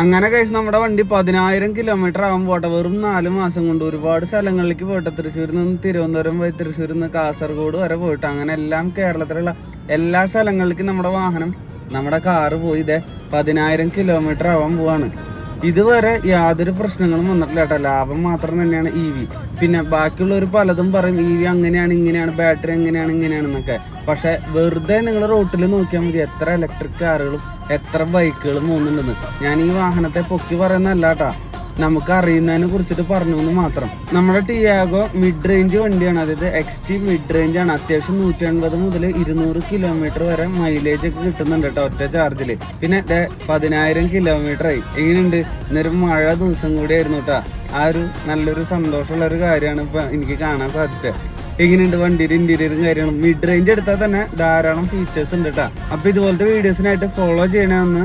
അങ്ങനെ കഴിച്ച് നമ്മുടെ വണ്ടി 10,000 കിലോമീറ്റർ ആകാൻ പോട്ടെ. വെറും 4 മാസം കൊണ്ട് ഒരുപാട് സ്ഥലങ്ങളിലേക്ക് പോട്ടെ. തൃശ്ശൂരിൽ നിന്ന് തിരുവനന്തപുരം വഴി തൃശ്ശൂരിൽ നിന്ന് കാസർഗോഡ് വരെ പോയിട്ട് അങ്ങനെ എല്ലാം കേരളത്തിലുള്ള എല്ലാ സ്ഥലങ്ങളിലേക്കും നമ്മുടെ കാറ് പോയി ഇതേ 10,000 കിലോമീറ്റർ ആവാൻ പോവാണ്. ഇതുവരെ യാതൊരു പ്രശ്നങ്ങളും വന്നിട്ടില്ല കേട്ടോ. ലാഭം മാത്രം തന്നെയാണ് EV. പിന്നെ ബാക്കിയുള്ളവർ പലതും പറയും EV അങ്ങനെയാണ് ഇങ്ങനെയാണ്, ബാറ്ററി എങ്ങനെയാണ് ഇങ്ങനെയാണെന്നൊക്കെ. പക്ഷെ വെറുതെ നിങ്ങൾ റോട്ടിൽ നോക്കിയാൽ മതി എത്ര ഇലക്ട്രിക് കാറുകളും എത്ര ബൈക്കുകളും പോകുന്നുണ്ടെന്ന്. ഞാൻ ഈ വാഹനത്തെ പൊക്കി പറയുന്നതല്ല കേട്ടോ, നമുക്ക് അറിയുന്നതിനെ കുറിച്ചിട്ട് പറഞ്ഞു എന്ന് മാത്രം. നമ്മുടെ ടിയാഗോ മിഡ് റേഞ്ച് വണ്ടിയാണ്, അതായത് XT മിഡ് റേഞ്ച് ആണ്. അത്യാവശ്യം 180 മുതൽ 200 കിലോമീറ്റർ വരെ മൈലേജ് ഒക്കെ കിട്ടുന്നുണ്ട് കേട്ടോ ഒറ്റ ചാർജില്. പിന്നെ 10,000 കിലോമീറ്റർ ആയി. എങ്ങനെയുണ്ട്? ഇന്നൊരു മഴ ദിവസം കൂടി ആയിരുന്നു കേട്ടോ. ആ ഒരു നല്ലൊരു സന്തോഷമുള്ള ഒരു കാര്യമാണ് ഇപ്പൊ എനിക്ക് കാണാൻ സാധിച്ചത്. എങ്ങനെയുണ്ട് വണ്ടിയുടെ ഇന്റീരിയറും കാര്യങ്ങളും? മിഡ് റേഞ്ച് എടുത്താൽ തന്നെ ധാരാളം ഫീച്ചേഴ്സ് ഉണ്ട് കേട്ടോ. അപ്പൊ ഇതുപോലത്തെ വീഡിയോസിനായിട്ട് ഫോളോ ചെയ്യണമെന്ന്